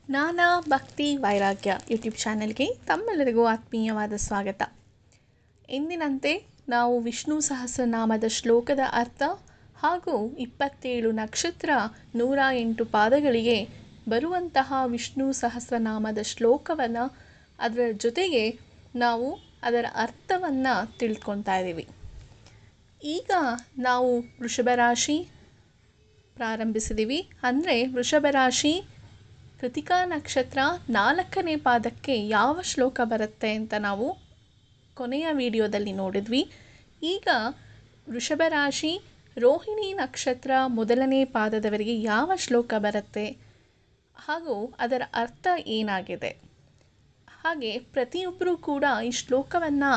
ಜ್ಞಾನ ಭಕ್ತಿ ವೈರಾಗ್ಯ ಯೂಟ್ಯೂಬ್ ಚಾನೆಲ್ಗೆ ತಮ್ಮೆಲ್ಲರಿಗೂ ಆತ್ಮೀಯವಾದ ಸ್ವಾಗತ. ಎಂದಿನಂತೆ ನಾವು ವಿಷ್ಣು ಸಹಸ್ರನಾಮದ ಶ್ಲೋಕದ ಅರ್ಥ ಹಾಗೂ 27 ನಕ್ಷತ್ರ 108 ಪಾದಗಳಿಗೆ ಬರುವಂತಹ ವಿಷ್ಣು ಸಹಸ್ರನಾಮದ ಶ್ಲೋಕವನ್ನು ಅದರ ಜೊತೆಗೆ ನಾವು ಅದರ ಅರ್ಥವನ್ನು ತಿಳ್ಕೊತಾ ಇದ್ದೀವಿ. ಈಗ ನಾವು ವೃಷಭ ರಾಶಿ ಪ್ರಾರಂಭಿಸಿದ್ದೀವಿ. ಅಂದರೆ ವೃಷಭ ರಾಶಿ ಕೃತಿಕಾ ನಕ್ಷತ್ರ 4ನೇ ಪಾದಕ್ಕೆ ಯಾವ ಶ್ಲೋಕ ಬರುತ್ತೆ ಅಂತ ನಾವು ಕೊನೆಯ ವಿಡಿಯೋದಲ್ಲಿ ನೋಡಿದ್ವಿ. ಈಗ ವೃಷಭ ರಾಶಿ ರೋಹಿಣಿ ನಕ್ಷತ್ರ 1ನೇ ಪಾದದವರೆಗೆ ಯಾವ ಶ್ಲೋಕ ಬರುತ್ತೆ ಹಾಗೂ ಅದರ ಅರ್ಥ ಏನಾಗಿದೆ, ಹಾಗೆ ಪ್ರತಿಯೊಬ್ಬರೂ ಕೂಡ ಈ ಶ್ಲೋಕವನ್ನು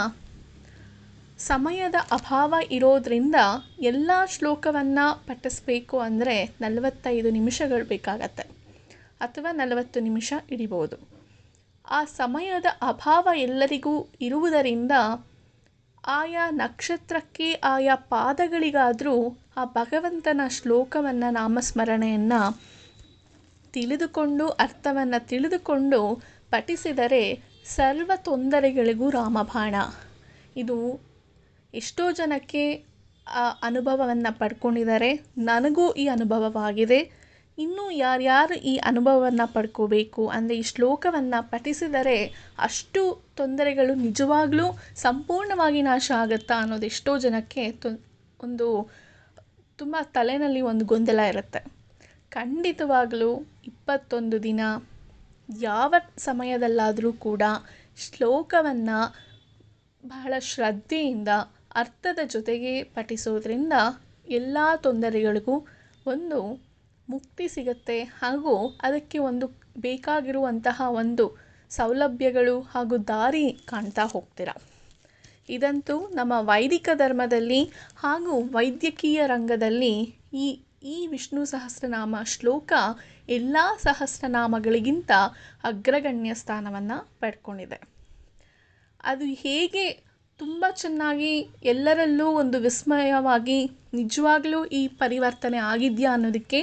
ಸಮಯದ ಅಭಾವ ಇರೋದರಿಂದ ಎಲ್ಲ ಶ್ಲೋಕವನ್ನು ಪಠಿಸಬೇಕು ಅಂದರೆ 45 ನಿಮಿಷಗಳು ಬೇಕಾಗತ್ತೆ ಅಥವಾ 40 ನಿಮಿಷ ಹಿಡಿಬೋದು. ಆ ಸಮಯದ ಅಭಾವ ಎಲ್ಲರಿಗೂ ಇರುವುದರಿಂದ ಆಯಾ ನಕ್ಷತ್ರಕ್ಕೆ ಆಯಾ ಪಾದಗಳಿಗಾದರೂ ಆ ಭಗವಂತನ ಶ್ಲೋಕವನ್ನು ನಾಮಸ್ಮರಣೆಯನ್ನು ತಿಳಿದುಕೊಂಡು ಅರ್ಥವನ್ನು ತಿಳಿದುಕೊಂಡು ಪಠಿಸಿದರೆ ಸರ್ವ ತೊಂದರೆಗಳಿಗೂ ರಾಮಬಾಣ. ಇದು ಎಷ್ಟೋ ಜನಕ್ಕೆ ಆ ಅನುಭವವನ್ನು ಪಡ್ಕೊಂಡಿದ್ದಾರೆ. ನನಗೂ ಈ ಅನುಭವವಾಗಿದೆ. ಇನ್ನೂ ಯಾರ್ಯಾರು ಈ ಅನುಭವವನ್ನು ಪಡ್ಕೋಬೇಕು ಅಂದರೆ ಈ ಶ್ಲೋಕವನ್ನು ಪಠಿಸಿದರೆ ಅಷ್ಟು ತೊಂದರೆಗಳು ನಿಜವಾಗ್ಲೂ ಸಂಪೂರ್ಣವಾಗಿ ನಾಶ ಆಗುತ್ತಾ ಅನ್ನೋದು ಎಷ್ಟೋ ಜನಕ್ಕೆ ಒಂದು ತುಂಬ ತಲೆಯಲ್ಲಿ ಒಂದು ಗೊಂದಲ ಇರುತ್ತೆ. ಖಂಡಿತವಾಗಲೂ 21 ದಿನ ಯಾವ ಸಮಯದಲ್ಲಾದರೂ ಕೂಡ ಶ್ಲೋಕವನ್ನು ಬಹಳ ಶ್ರದ್ಧೆಯಿಂದ ಅರ್ಥದ ಜೊತೆಗೆ ಪಠಿಸೋದ್ರಿಂದ ಎಲ್ಲ ತೊಂದರೆಗಳಿಗೂ ಒಂದು ಮುಕ್ತಿ ಸಿಗುತ್ತೆ ಹಾಗೂ ಅದಕ್ಕೆ ಒಂದು ಬೇಕಾಗಿರುವಂತಹ ಒಂದು ಸೌಲಭ್ಯಗಳು ಹಾಗೂ ದಾರಿ ಕಾಣ್ತಾ ಹೋಗ್ತೀರ. ಇದಂತೂ ನಮ್ಮ ವೈದಿಕ ಧರ್ಮದಲ್ಲಿ ಹಾಗೂ ವೈದ್ಯಕೀಯ ರಂಗದಲ್ಲಿ ಈ ವಿಷ್ಣು ಸಹಸ್ರನಾಮ ಶ್ಲೋಕ ಎಲ್ಲ ಸಹಸ್ರನಾಮಗಳಿಗಿಂತ ಅಗ್ರಗಣ್ಯ ಸ್ಥಾನವನ್ನು ಪಡ್ಕೊಂಡಿದೆ. ಅದು ಹೇಗೆ ತುಂಬ ಚೆನ್ನಾಗಿ ಎಲ್ಲರಲ್ಲೂ ಒಂದು ವಿಸ್ಮಯವಾಗಿ ನಿಜವಾಗ್ಲೂ ಈ ಪರಿವರ್ತನೆ ಆಗಿದೆಯಾ ಅನ್ನೋದಕ್ಕೆ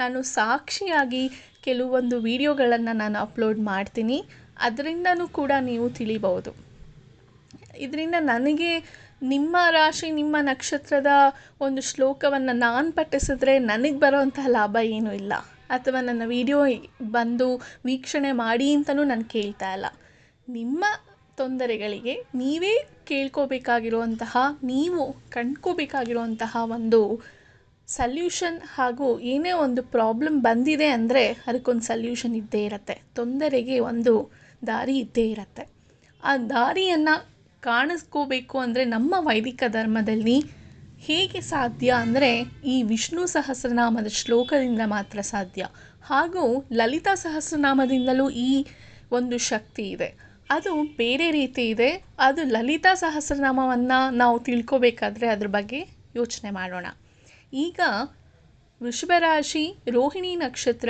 ನಾನು ಸಾಕ್ಷಿಯಾಗಿ ಕೆಲವೊಂದು ವಿಡಿಯೋಗಳನ್ನು ನಾನು ಅಪ್ಲೋಡ್ ಮಾಡ್ತೀನಿ. ಅದರಿಂದನೂ ಕೂಡ ನೀವು ತಿಳಿಬಹುದು. ಇದರಿಂದ ನನಗೆ ನಿಮ್ಮ ರಾಶಿ ನಿಮ್ಮ ನಕ್ಷತ್ರದ ಒಂದು ಶ್ಲೋಕವನ್ನು ನಾನು ಪಠಿಸಿದ್ರೆ ನನಗೆ ಬರೋವಂತಹ ಲಾಭ ಏನೂ ಇಲ್ಲ, ಅಥವಾ ನನ್ನ ವಿಡಿಯೋ ಬಂದು ವೀಕ್ಷಣೆ ಮಾಡಿ ಅಂತಲೂ ನಾನು ಕೇಳ್ತಾ ಇಲ್ಲ. ನಿಮ್ಮ ತೊಂದರೆಗಳಿಗೆ ನೀವೇ ಕೇಳ್ಕೋಬೇಕಾಗಿರುವಂತಹ, ನೀವು ಕಂಡ್ಕೋಬೇಕಾಗಿರುವಂತಹ ಒಂದು ಸಲ್ಯೂಷನ್ ಹಾಗೂ ಏನೇ ಒಂದು ಪ್ರಾಬ್ಲಮ್ ಬಂದಿದೆ ಅಂದರೆ ಅದಕ್ಕೊಂದು ಸಲ್ಯೂಷನ್ ಇದ್ದೇ ಇರುತ್ತೆ. ತೊಂದರೆಗೆ ಒಂದು ದಾರಿ ಇದ್ದೇ ಇರುತ್ತೆ. ಆ ದಾರಿಯನ್ನು ಕಾಣಿಸ್ಕೋಬೇಕು ಅಂದರೆ ನಮ್ಮ ವೈದಿಕ ಧರ್ಮದಲ್ಲಿ ಹೇಗೆ ಸಾಧ್ಯ ಅಂದರೆ ಈ ವಿಷ್ಣು ಸಹಸ್ರನಾಮದ ಶ್ಲೋಕದಿಂದ ಮಾತ್ರ ಸಾಧ್ಯ. ಹಾಗೂ ಲಲಿತಾ ಸಹಸ್ರನಾಮದಿಂದಲೂ ಈ ಒಂದು ಶಕ್ತಿ ಇದೆ. ಅದು ಬೇರೆ ರೀತಿ ಇದೆ. ಅದು ಲಲಿತಾ ಸಹಸ್ರನಾಮವನ್ನು ನಾವು ತಿಳ್ಕೋಬೇಕಾದ್ರೆ ಅದ್ರ ಬಗ್ಗೆ ಯೋಚನೆ ಮಾಡೋಣ. ಈಗ ವೃಷಭ ರಾಶಿ ರೋಹಿಣಿ ನಕ್ಷತ್ರ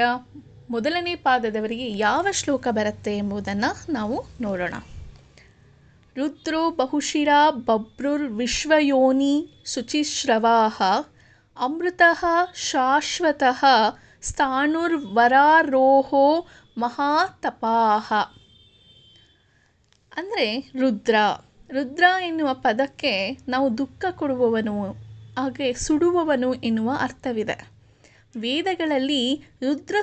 1ನೇ ಪಾದದವರಿಗೆ ಯಾವ ಶ್ಲೋಕ ಬರುತ್ತೆ ಎಂಬುದನ್ನು ನಾವು ನೋಡೋಣ. ರುದ್ರೋ ಬಹುಶಿರ ಬಭ್ರುರ್ವಿಶ್ವಯೋನಿ ಶುಚಿಶ್ರವಾಃ ಅಮೃತಃ ಶಾಶ್ವತಃ ಸ್ಥಾಣುರ್ವರಾರೋಹೋ ಮಹಾತಪಾಃ. ಅಂದರೆ ರುದ್ರ ಎನ್ನುವ ಪದಕ್ಕೆ ನಾವು ದುಃಖ ಕೊಡುವವನು ಹಾಗೆ ಸುಡುವವನು ಎನ್ನುವ ಅರ್ಥವಿದೆ. ವೇದಗಳಲ್ಲಿ ರುದ್ರ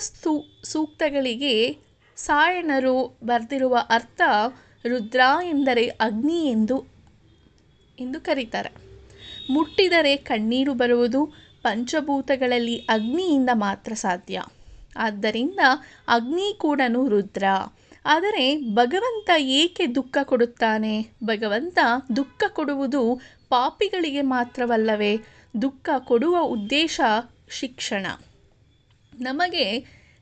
ಸೂಕ್ತಗಳಿಗೆ ಸಾಯಣರು ಬರೆದಿರುವ ಅರ್ಥ ರುದ್ರ ಎಂದರೆ ಅಗ್ನಿ ಎಂದು ಕರೀತಾರೆ. ಮುಟ್ಟಿದರೆ ಕಣ್ಣೀರು ಬರುವುದು ಪಂಚಭೂತಗಳಲ್ಲಿ ಅಗ್ನಿಯಿಂದ ಮಾತ್ರ ಸಾಧ್ಯ. ಆದ್ದರಿಂದ ಅಗ್ನಿ ಕೂಡ ರುದ್ರ. ಆದರೆ ಭಗವಂತ ಏಕೆ ದುಃಖ ಕೊಡುತ್ತಾನೆ? ಭಗವಂತ ದುಃಖ ಕೊಡುವುದು ಪಾಪಿಗಳಿಗೆ ಮಾತ್ರವಲ್ಲವೇ? ದುಃಖ ಕೊಡುವ ಉದ್ದೇಶ ಶಿಕ್ಷಣ. ನಮಗೆ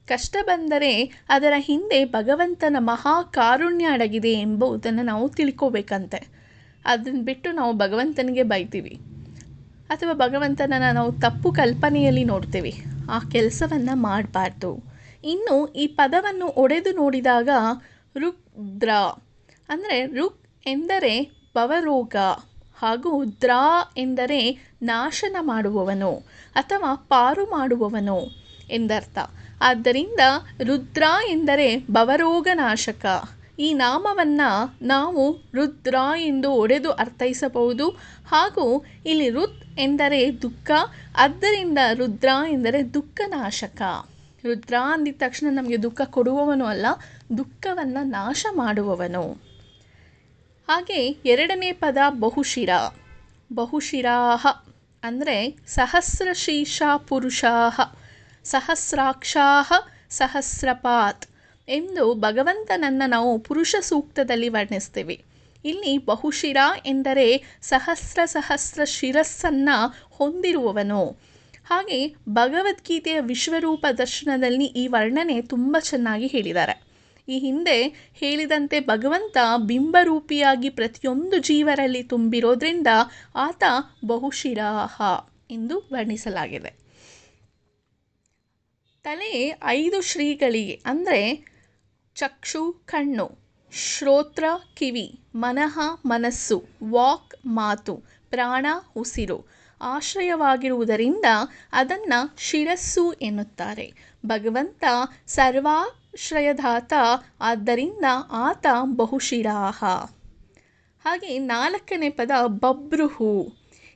ಕಷ್ಟ ಬಂದರೆ ಅದರ ಹಿಂದೆ ಭಗವಂತನ ಮಹಾ ಕಾರುಣ್ಯ ಅಡಗಿದೆ ಎಂಬುದನ್ನು ನಾವು ತಿಳ್ಕೋಬೇಕಂತೆ. ಅದನ್ನು ಬಿಟ್ಟು ನಾವು ಭಗವಂತನಿಗೆ ಬೈತೀವಿ ಅಥವಾ ಭಗವಂತನನ್ನು ನಾವು ತಪ್ಪು ಕಲ್ಪನೆಯಲ್ಲಿ ನೋಡ್ತೀವಿ. ಆ ಕೆಲಸವನ್ನು ಮಾಡಬಾರ್ದು. ಇನ್ನು ಈ ಪದವನ್ನು ಒಡೆದು ನೋಡಿದಾಗ ರುದ್ರ ಅಂದರೆ ರುಕ್ ಎಂದರೆ ಭವರೋಗ ಹಾಗೂ ದ್ರಾ ಎಂದರೆ ನಾಶನ ಮಾಡುವವನು ಅಥವಾ ಪಾರು ಮಾಡುವವನು ಎಂದರ್ಥ. ಆದ್ದರಿಂದ ರುದ್ರ ಎಂದರೆ ಭವರೋಗನಾಶಕ. ಈ ನಾಮವನ್ನು ನಾವು ರುದ್ರ ಎಂದು ಒಡೆದು ಅರ್ಥೈಸಬಹುದು. ಹಾಗೂ ಇಲ್ಲಿ ರುತ್ ಎಂದರೆ ದುಃಖ, ಆದ್ದರಿಂದ ರುದ್ರ ಎಂದರೆ ದುಃಖನಾಶಕ. ರುದ್ರ ಅಂದಿದ ತಕ್ಷಣ ನಮಗೆ ದುಃಖ ಕೊಡುವವನು ಅಲ್ಲ, ದುಃಖವನ್ನು ನಾಶ ಮಾಡುವವನು. ಹಾಗೆ ಎರಡನೇ ಪದ ಬಹುಶಿರ. ಬಹುಶಿರಾಹ ಅಂದರೆ ಸಹಸ್ರಶೀರ್ಷ ಪುರುಷಾಹ, ಸಹಸ್ರಾಕ್ಷಾಹ, ಸಹಸ್ರಪಾತ್ ಎಂದು ಭಗವಂತನನ್ನು ನಾವು ಪುರುಷ ಸೂಕ್ತದಲ್ಲಿ ವರ್ಣಿಸ್ತೀವಿ. ಇಲ್ಲಿ ಬಹುಶಿರ ಎಂದರೆ ಸಹಸ್ರ ಶಿರಸ್ಸನ್ನು ಹೊಂದಿರುವವನು. ಹಾಗೆ ಭಗವದ್ಗೀತೆಯ ವಿಶ್ವರೂಪ ದರ್ಶನದಲ್ಲಿ ಈ ವರ್ಣನೆ ತುಂಬ ಚೆನ್ನಾಗಿ ಹೇಳಿದ್ದಾರೆ. ಈ ಹಿಂದೆ ಹೇಳಿದಂತೆ ಭಗವಂತ ಬಿಂಬರೂಪಿಯಾಗಿ ಪ್ರತಿಯೊಂದು ಜೀವರಲ್ಲಿ ತುಂಬಿರೋದ್ರಿಂದ ಆತ ಬಹುಶಿರಾಹ ಎಂದು ವರ್ಣಿಸಲಾಗಿದೆ. ತಲೆ 5 ಶ್ರೀಗಳಿಗೆ ಅಂದರೆ ಚಕ್ಷು ಕಣ್ಣು, ಶ್ರೋತ್ರ ಕಿವಿ, ಮನಃ ಮನಸ್ಸು, ವಾಕ್ ಮಾತು, ಪ್ರಾಣ ಉಸಿರು ಆಶ್ರಯವಾಗಿರುವುದರಿಂದ ಅದನ್ನು ಶಿರಸ್ಸು ಎನ್ನುತ್ತಾರೆ. ಭಗವಂತ ಸರ್ವಾಶ್ರಯದಾತ, ಆದ್ದರಿಂದ ಆತ ಬಹುಶಿರಾಹ. ಹಾಗೆ 4ನೇ ಪದ ಬಭ್ರುಹು.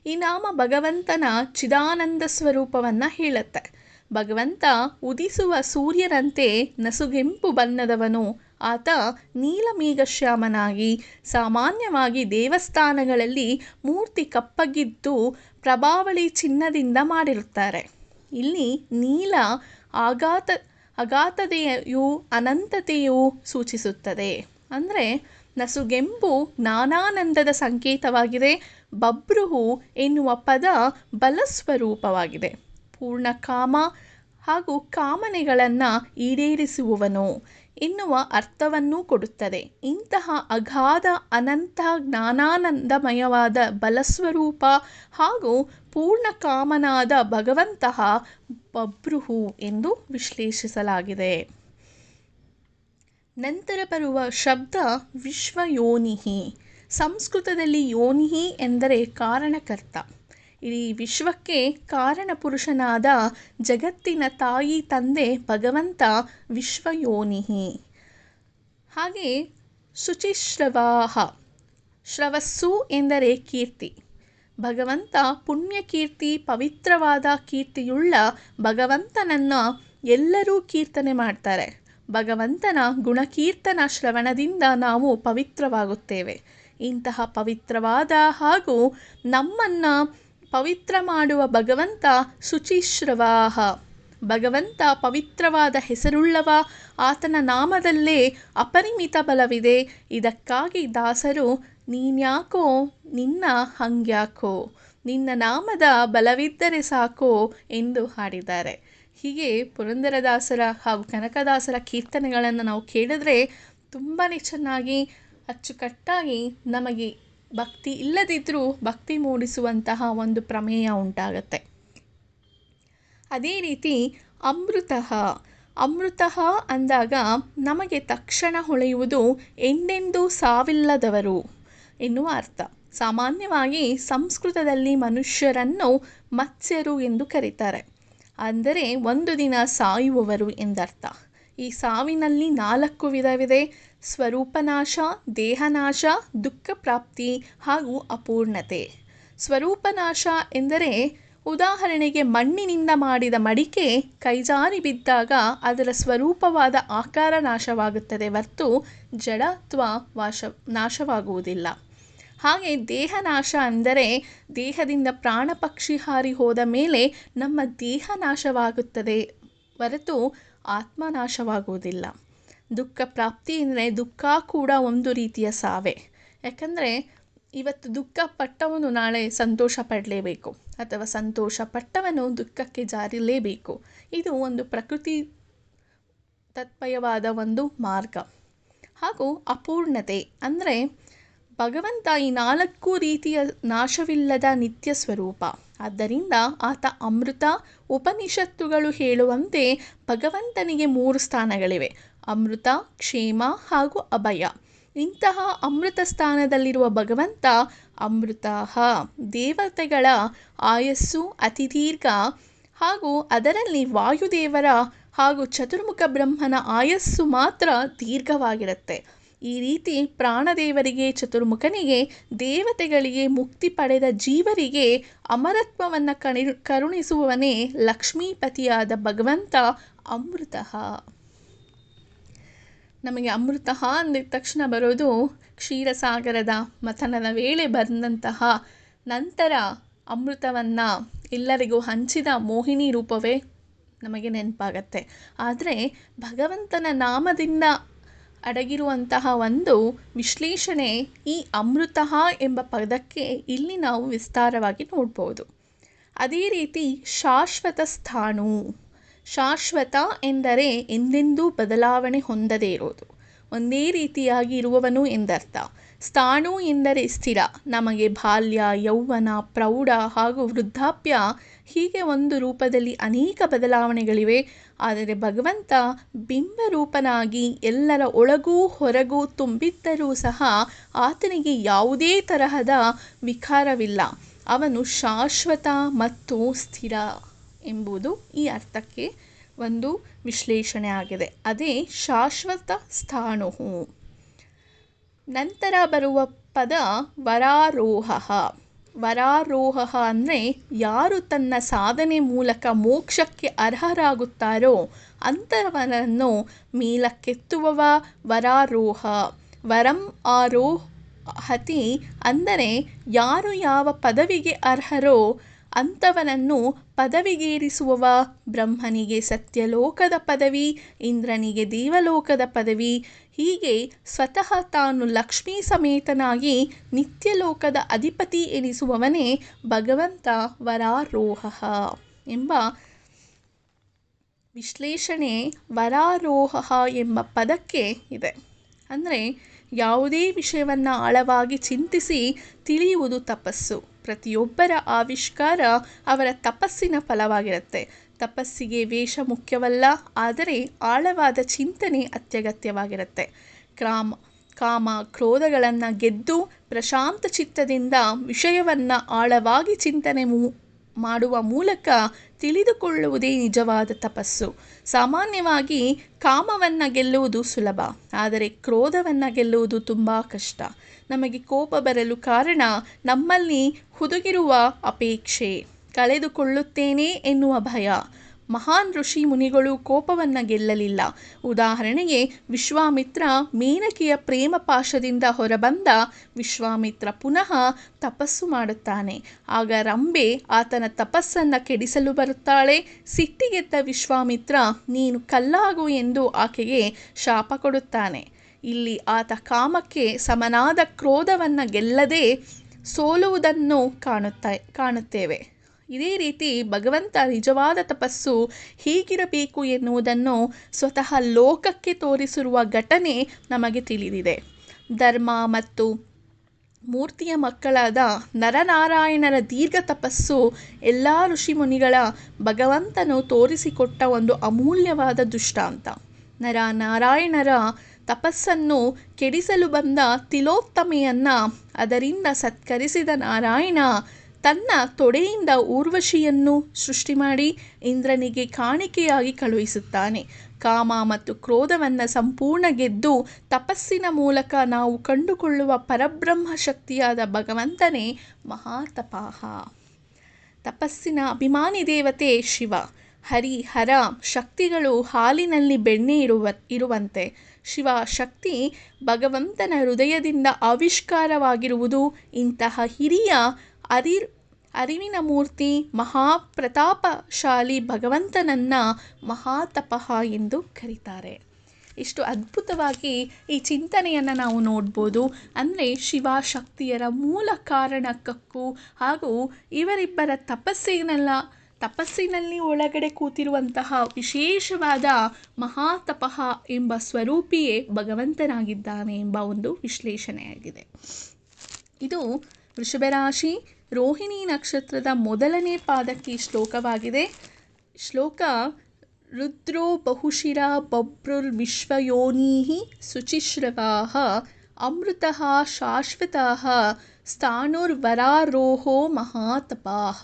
ಈ ನಾಮ ಭಗವಂತನ ಚಿದಾನಂದ ಸ್ವರೂಪವನ್ನು ಹೇಳುತ್ತೆ. ಭಗವಂತ ಉದಿಸುವ ಸೂರ್ಯನಂತೆ ನಸುಗೆಂಪು ಬಣ್ಣದವನು. ಆತ ನೀಲಮೇಘಶ್ಯಾಮನಾಗಿ, ಸಾಮಾನ್ಯವಾಗಿ ದೇವಸ್ಥಾನಗಳಲ್ಲಿ ಮೂರ್ತಿ ಕಪ್ಪಗಿದ್ದು ಪ್ರಭಾವಳಿ ಚಿನ್ನದಿಂದ ಮಾಡಿರುತ್ತಾರೆ. ಇಲ್ಲಿ ನೀಲ ಅಗಾಧತೆಯು ಅನಂತತೆಯು ಸೂಚಿಸುತ್ತದೆ. ಅಂದರೆ ನಸುಗೆಂಪು ಜ್ಞಾನಾನಂದದ ಸಂಕೇತವಾಗಿದೆ. ಬಭ್ರುಹು ಎನ್ನುವ ಪದ ಬಲಸ್ವರೂಪವಾಗಿದೆ. ಪೂರ್ಣಕಾಮ ಹಾಗೂ ಕಾಮನೆಗಳನ್ನು ಈಡೇರಿಸುವವನು ಎನ್ನುವ ಅರ್ಥವನ್ನೂ ಕೊಡುತ್ತದೆ. ಇಂತಹ ಅಗಾಧ ಅನಂತ ಜ್ಞಾನಾನಂದಮಯವಾದ ಬಲಸ್ವರೂಪ ಹಾಗೂ ಪೂರ್ಣಕಾಮನಾದ ಭಗವಂತಹ ಬಭ್ರುಹು ಎಂದು ವಿಶ್ಲೇಷಿಸಲಾಗಿದೆ. ನಂತರ ಬರುವ ಶಬ್ದ ವಿಶ್ವಯೋನಿಹಿ. ಸಂಸ್ಕೃತದಲ್ಲಿ ಯೋನಿಹಿ ಎಂದರೆ ಕಾರಣಕರ್ತ. ಇಡೀ ವಿಶ್ವಕ್ಕೆ ಕಾರಣ ಪುರುಷನಾದ ಜಗತ್ತಿನ ತಾಯಿ ತಂದೆ ಭಗವಂತ ವಿಶ್ವಯೋನಿಹಿ. ಹಾಗೆ ಶುಚಿಶ್ರವಾಹ. ಶ್ರವಸ್ಸು ಎಂದರೆ ಕೀರ್ತಿ. ಭಗವಂತ ಪುಣ್ಯಕೀರ್ತಿ, ಪವಿತ್ರವಾದ ಕೀರ್ತಿಯುಳ್ಳ ಭಗವಂತನನ್ನು ಎಲ್ಲರೂ ಕೀರ್ತನೆ ಮಾಡ್ತಾರೆ. ಭಗವಂತನ ಗುಣಕೀರ್ತನ ಶ್ರವಣದಿಂದ ನಾವು ಪವಿತ್ರವಾಗುತ್ತೇವೆ. ಇಂತಹ ಪವಿತ್ರವಾದ ಹಾಗೂ ನಮ್ಮನ್ನು ಪವಿತ್ರ ಮಾಡುವ ಭಗವಂತ ಶುಚಿಶ್ರವಾಹ. ಭಗವಂತ ಪವಿತ್ರವಾದ ಹೆಸರುಳ್ಳವ. ಆತನ ನಾಮದಲ್ಲೇ ಅಪರಿಮಿತ ಬಲವಿದೆ. ಇದಕ್ಕಾಗಿ ದಾಸರು ನೀನ್ಯಾಕೋ ನಿನ್ನ ಹಂಗ್ಯಾಕೋ, ನಿನ್ನ ನಾಮದ ಬಲವಿದ್ದರೆ ಸಾಕೋ ಎಂದು ಹಾಡಿದ್ದಾರೆ. ಹೀಗೆ ಪುರಂದರದಾಸರ ಹಾಗೂ ಕನಕದಾಸರ ಕೀರ್ತನೆಗಳನ್ನು ನಾವು ಕೇಳಿದ್ರೆ ತುಂಬಾ ಚೆನ್ನಾಗಿ ಅಚ್ಚುಕಟ್ಟಾಗಿ ನಮಗೆ ಭಕ್ತಿ ಇಲ್ಲದಿದ್ದರೂ ಭಕ್ತಿ ಮೂಡಿಸುವಂತಹ ಒಂದು ಪ್ರಮೇಯ ಉಂಟಾಗತ್ತೆ. ಅದೇ ರೀತಿ ಅಮೃತಃ. ಅಮೃತಃ ಅಂದಾಗ ನಮಗೆ ತಕ್ಷಣ ಹೊಳೆಯುವುದು ಎಂದೆಂದೂ ಸಾವಿಲ್ಲದವರು ಎನ್ನುವ ಅರ್ಥ. ಸಾಮಾನ್ಯವಾಗಿ ಸಂಸ್ಕೃತದಲ್ಲಿ ಮನುಷ್ಯರನ್ನು ಮತ್ಸ್ಯರು ಎಂದು ಕರೀತಾರೆ. ಅಂದರೆ ಒಂದು ದಿನ ಸಾಯುವವರು ಎಂದರ್ಥ. ಈ ಸಾವಿನಲ್ಲಿ 4 ವಿಧವಿದೆ: ಸ್ವರೂಪನಾಶ, ದೇಹನಾಶ, ದುಃಖ ಪ್ರಾಪ್ತಿ ಹಾಗೂ ಅಪೂರ್ಣತೆ. ಸ್ವರೂಪನಾಶ ಎಂದರೆ ಉದಾಹರಣೆಗೆ ಮಣ್ಣಿನಿಂದ ಮಾಡಿದ ಮಡಿಕೆ ಕೈಜಾರಿ ಬಿದ್ದಾಗ ಅದರ ಸ್ವರೂಪವಾದ ಆಕಾರ ನಾಶವಾಗುತ್ತದೆ ಹೊರತು ಜಡತ್ವ ನಾಶವಾಗುವುದಿಲ್ಲ. ಹಾಗೆ ದೇಹನಾಶ ಅಂದರೆ ದೇಹದಿಂದ ಪ್ರಾಣ ಪಕ್ಷಿ ಹಾರಿ ಹೋದ ಮೇಲೆ ನಮ್ಮ ದೇಹ ನಾಶವಾಗುತ್ತದೆ ಹೊರತು ಆತ್ಮ ನಾಶವಾಗುವುದಿಲ್ಲ. ದುಃಖ ಪ್ರಾಪ್ತಿ ಅಂದರೆ ದುಃಖ ಕೂಡ ಒಂದು ರೀತಿಯ ಸಾವೇ. ಯಾಕಂದರೆ ಇವತ್ತು ದುಃಖ ಪಟ್ಟವನು ನಾಳೆ ಸಂತೋಷ ಪಡಲೇಬೇಕು, ಅಥವಾ ಸಂತೋಷ ಪಟ್ಟವನು ದುಃಖಕ್ಕೆ ಜಾರಿಲೇಬೇಕು. ಇದು ಒಂದು ಪ್ರಕೃತಿ ತತ್ಪಯವಾದ ಒಂದು ಮಾರ್ಗ. ಹಾಗೂ ಅಪೂರ್ಣತೆ ಅಂದರೆ ಭಗವಂತ ಈ 4 ರೀತಿಯ ನಾಶವಿಲ್ಲದ ನಿತ್ಯ ಸ್ವರೂಪ. ಆದ್ದರಿಂದ ಆತ ಅಮೃತ. ಉಪನಿಷತ್ತುಗಳು ಹೇಳುವಂತೆ ಭಗವಂತನಿಗೆ 3 ಸ್ಥಾನಗಳಿವೆ: ಅಮೃತ, ಕ್ಷೇಮ ಹಾಗೂ ಅಭಯ. ಇಂತಹ ಅಮೃತ ಸ್ಥಾನದಲ್ಲಿರುವ ಭಗವಂತ ಅಮೃತಃ. ದೇವತೆಗಳ ಆಯಸ್ಸು ಅತಿ ದೀರ್ಘ ಹಾಗೂ ಅದರಲ್ಲಿ ವಾಯುದೇವರ ಹಾಗೂ ಚತುರ್ಮುಖ ಬ್ರಹ್ಮನ ಆಯಸ್ಸು ಮಾತ್ರ ದೀರ್ಘವಾಗಿರುತ್ತೆ. ಈ ರೀತಿ ಪ್ರಾಣದೇವರಿಗೆ, ಚತುರ್ಮುಖನಿಗೆ, ದೇವತೆಗಳಿಗೆ, ಮುಕ್ತಿ ಪಡೆದ ಜೀವರಿಗೆ ಅಮರತ್ವವನ್ನು ಕರುಣಿಸುವವನೇ ಲಕ್ಷ್ಮೀಪತಿಯಾದ ಭಗವಂತ ಅಮೃತ. ನಮಗೆ ಅಮೃತ ಅಂದಿದ ತಕ್ಷಣ ಬರೋದು ಕ್ಷೀರಸಾಗರದ ಮಥನದ ವೇಳೆ ಬಂದಂತಹ ನಂತರ ಅಮೃತವನ್ನು ಎಲ್ಲರಿಗೂ ಹಂಚಿದ ಮೋಹಿನಿ ರೂಪವೇ ನಮಗೆ ನೆನಪಾಗತ್ತೆ. ಆದರೆ ಭಗವಂತನ ನಾಮದಿಂದ ಅಡಗಿರುವಂತಹ ಒಂದು ವಿಶ್ಲೇಷಣೆ ಈ ಅಮೃತ ಎಂಬ ಪದಕ್ಕೆ ಇಲ್ಲಿ ನಾವು ವಿಸ್ತಾರವಾಗಿ ನೋಡ್ಬೋದು. ಅದೇ ರೀತಿ ಶಾಶ್ವತ ಸ್ಥಾಣು. ಶಾಶ್ವತ ಎಂದರೆ ಎಂದೆಂದೂ ಬದಲಾವಣೆ ಹೊಂದದೇ ಇರೋದು, ಒಂದೇ ರೀತಿಯಾಗಿ ಇರುವವನು ಎಂದರ್ಥ. ಸ್ಥಾಣು ಎಂದರೆ ಸ್ಥಿರ. ನಮಗೆ ಬಾಲ್ಯ, ಯೌವನ, ಪ್ರೌಢ ಹಾಗೂ ವೃದ್ಧಾಪ್ಯ ಹೀಗೆ ಒಂದು ರೂಪದಲ್ಲಿ ಅನೇಕ ಬದಲಾವಣೆಗಳಿವೆ. ಆದರೆ ಭಗವಂತ ಬಿಂಬರೂಪನಾಗಿ ಎಲ್ಲರ ಒಳಗೂ ಹೊರಗೂ ತುಂಬಿದ್ದರೂ ಸಹ ಆತನಿಗೆ ಯಾವುದೇ ತರಹದ ವಿಕಾರವಿಲ್ಲ. ಅವನು ಶಾಶ್ವತ ಮತ್ತು ಸ್ಥಿರ ಎಂಬುದು ಈ ಅರ್ಥಕ್ಕೆ ಒಂದು ವಿಶ್ಲೇಷಣೆ ಆಗಿದೆ. ಅದೇ ಶಾಶ್ವತ ಸ್ಥಾಣು. ನಂತರ ಬರುವ ಪದ ವರಾರೋಹ. ವರಾರೋಹ ಅಂದರೆ ಯಾರು ತನ್ನ ಸಾಧನೆ ಮೂಲಕ ಮೋಕ್ಷಕ್ಕೆ ಅರ್ಹರಾಗುತ್ತಾರೋ ಅಂಥವರನ್ನು ಮೇಲಕ್ಕೆತ್ತುವವ ವರಾರೋಹ. ವರಂ ಆರೋಹತಿ ಅಂದರೆ ಯಾರು ಯಾವ ಪದವಿಗೆ ಅರ್ಹರೋ ಅಂಥವನನ್ನು ಪದವಿಗೇರಿಸುವವ. ಬ್ರಹ್ಮನಿಗೆ ಸತ್ಯಲೋಕದ ಪದವಿ, ಇಂದ್ರನಿಗೆ ದೇವಲೋಕದ ಪದವಿ, ಹೀಗೆ ಸ್ವತಃ ತಾನು ಲಕ್ಷ್ಮೀ ಸಮೇತನಾಗಿ ನಿತ್ಯಲೋಕದ ಅಧಿಪತಿ ಎನಿಸುವವನೇ ಭಗವಂತ ವರಾರೋಹ ಎಂಬ ವಿಶ್ಲೇಷಣೆ ವರಾರೋಹ ಎಂಬ ಪದಕ್ಕೆ ಇದೆ. ಅಂದರೆ ಯಾವುದೇ ವಿಷಯವನ್ನು ಆಳವಾಗಿ ಚಿಂತಿಸಿ ತಿಳಿಯುವುದು ತಪಸ್ಸು. ಪ್ರತಿಯೊಬ್ಬರ ಆವಿಷ್ಕಾರ ಅವರ ತಪಸ್ಸಿನ ಫಲವಾಗಿರುತ್ತೆ. ತಪಸ್ಸಿಗೆ ವೇಷ ಮುಖ್ಯವಲ್ಲ, ಆದರೆ ಆಳವಾದ ಚಿಂತನೆ ಅತ್ಯಗತ್ಯವಾಗಿರುತ್ತೆ. ಕಾಮ ಕ್ರೋಧಗಳನ್ನು ಗೆದ್ದು ಪ್ರಶಾಂತ ಚಿತ್ತದಿಂದ ವಿಷಯವನ್ನು ಆಳವಾಗಿ ಚಿಂತನೆ ಮಾಡುವ ಮೂಲಕ ತಿಳಿದುಕೊಳ್ಳುವುದೇ ನಿಜವಾದ ತಪಸ್ಸು. ಸಾಮಾನ್ಯವಾಗಿ ಕಾಮವನ್ನು ಗೆಲ್ಲುವುದು ಸುಲಭ, ಆದರೆ ಕ್ರೋಧವನ್ನು ಗೆಲ್ಲುವುದು ತುಂಬ ಕಷ್ಟ. ನಮಗೆ ಕೋಪ ಬರಲು ಕಾರಣ ನಮ್ಮಲ್ಲಿ ಹುದುಗಿರುವ ಅಪೇಕ್ಷೆ, ಕಳೆದುಕೊಳ್ಳುತ್ತೇನೆ ಎನ್ನುವ ಭಯ. ಮಹಾನ್ ಋಷಿ ಮುನಿಗಳು ಕೋಪವನ್ನು ಗೆಲ್ಲಲಿಲ್ಲ. ಉದಾಹರಣೆಗೆ ವಿಶ್ವಾಮಿತ್ರ ಮೇನಕೆಯ ಪ್ರೇಮ ಪಾಶದಿಂದ ಹೊರಬಂದ ವಿಶ್ವಾಮಿತ್ರ ಪುನಃ ತಪಸ್ಸು ಮಾಡುತ್ತಾನೆ. ಆಗ ರಂಬೆ ಆತನ ತಪಸ್ಸನ್ನು ಕೆಡಿಸಲು ಬರುತ್ತಾಳೆ. ಸಿಟ್ಟಿಗೆದ್ದ ವಿಶ್ವಾಮಿತ್ರ ನೀನು ಕಲ್ಲಾಗು ಎಂದು ಆಕೆಗೆ ಶಾಪ ಕೊಡುತ್ತಾನೆ. ಇಲ್ಲಿ ಆತ ಕಾಮಕ್ಕೆ ಸಮನಾದ ಕ್ರೋಧವನ್ನು ಗೆಲ್ಲದೆ ಸೋಲುವುದನ್ನು ಕಾಣುತ್ತೇವೆ. ಇದೇ ರೀತಿ ಭಗವಂತ ನಿಜವಾದ ತಪಸ್ಸು ಹೀಗಿರಬೇಕು ಎನ್ನುವುದನ್ನು ಸ್ವತಃ ಲೋಕಕ್ಕೆ ತೋರಿಸಿರುವ ಘಟನೆ ನಮಗೆ ತಿಳಿದಿದೆ. ಧರ್ಮ ಮತ್ತು ಮೂರ್ತಿಯ ಮಕ್ಕಳಾದ ನರನಾರಾಯಣರ ದೀರ್ಘ ತಪಸ್ಸು ಎಲ್ಲ ಋಷಿಮುನಿಗಳ ಭಗವಂತನು ತೋರಿಸಿಕೊಟ್ಟ ಒಂದು ಅಮೂಲ್ಯವಾದ ದೃಷ್ಟಾಂತ. ನರನಾರಾಯಣರ ತಪಸ್ಸನ್ನು ಕೆಡಿಸಲು ಬಂದ ತಿಲೋತ್ತಮೆಯನ್ನು ಅದರಿಂದ ಸತ್ಕರಿಸಿದ ನಾರಾಯಣ ತನ್ನ ತೊಡೆಯಿಂದ ಊರ್ವಶಿಯನ್ನು ಸೃಷ್ಟಿ ಮಾಡಿ ಇಂದ್ರನಿಗೆ ಕಾಣಿಕೆಯಾಗಿ ಕಳುಹಿಸುತ್ತಾನೆ. ಕಾಮ ಮತ್ತು ಕ್ರೋಧವನ್ನು ಸಂಪೂರ್ಣ ಗೆದ್ದು ತಪಸ್ಸಿನ ಮೂಲಕ ನಾವು ಕಂಡುಕೊಳ್ಳುವ ಪರಬ್ರಹ್ಮ ಶಕ್ತಿಯಾದ ಭಗವಂತನೇ ಮಹಾತಪಾಹ. ತಪಸ್ಸಿನ ಅಭಿಮಾನಿ ದೇವತೆ ಶಿವ. ಹರಿ ಹರ ಶಕ್ತಿಗಳು ಹಾಲಿನಲ್ಲಿ ಬೆಣ್ಣೆ ಇರುವಂತೆ ಶಿವ ಶಕ್ತಿ ಭಗವಂತನ ಹೃದಯದಿಂದ ಆವಿಷ್ಕಾರವಾಗಿರುವುದು. ಇಂತಹ ಹಿರಿಯ ಅರಿವಿನ ಮೂರ್ತಿ ಮಹಾಪ್ರತಾಪಶಾಲಿ ಭಗವಂತನನ್ನು ಮಹಾತಪಃ ಎಂದು ಕರೀತಾರೆ. ಎಷ್ಟು ಅದ್ಭುತವಾಗಿ ಈ ಚಿಂತನೆಯನ್ನು ನಾವು ನೋಡ್ಬೋದು. ಅಂದರೆ ಶಿವಶಕ್ತಿಯರ ಮೂಲ ಕಾರಣಕ್ಕೂ ಹಾಗೂ ಇವರಿಬ್ಬರ ತಪಸ್ಸಿನಲ್ಲಿ ಒಳಗಡೆ ಕೂತಿರುವಂತಹ ವಿಶೇಷವಾದ ಮಹಾತಪಃ ಎಂಬ ಸ್ವರೂಪಿಯೇ ಭಗವಂತನಾಗಿದ್ದಾನೆ ಎಂಬ ಒಂದು ವಿಶ್ಲೇಷಣೆಯಾಗಿದೆ. ಇದು ವೃಷಭರಾಶಿ ರೋಹಿಣಿ ನಕ್ಷತ್ರದ ಮೊದಲನೇ ಪಾದಕ್ಕೆ ಈ ಶ್ಲೋಕವಾಗಿದೆ. ಶ್ಲೋಕ ರುದ್ರೋ ಬಹುಶಿರ ಬಭ್ರುರ್ವಿಶ್ವಯೋನೀಃ ಶುಚಿಶ್ರವಾಃ ಅಮೃತಃ ಶಾಶ್ವತಃ ಸ್ಥಾಣುರ್ವರಾರೋಹೋ ಮಹಾತಪಾಃ.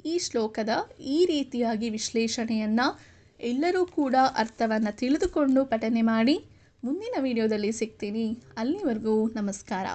ಈ ಶ್ಲೋಕದ ಈ ರೀತಿಯಾಗಿ ವಿಶ್ಲೇಷಣೆಯನ್ನು ಎಲ್ಲರೂ ಕೂಡ ಅರ್ಥವನ್ನು ತಿಳಿದುಕೊಂಡು ಪಠನೆ ಮಾಡಿ. ಮುಂದಿನ ವಿಡಿಯೋದಲ್ಲಿ ಸಿಗ್ತೀನಿ. ಅಲ್ಲಿವರೆಗೂ ನಮಸ್ಕಾರ.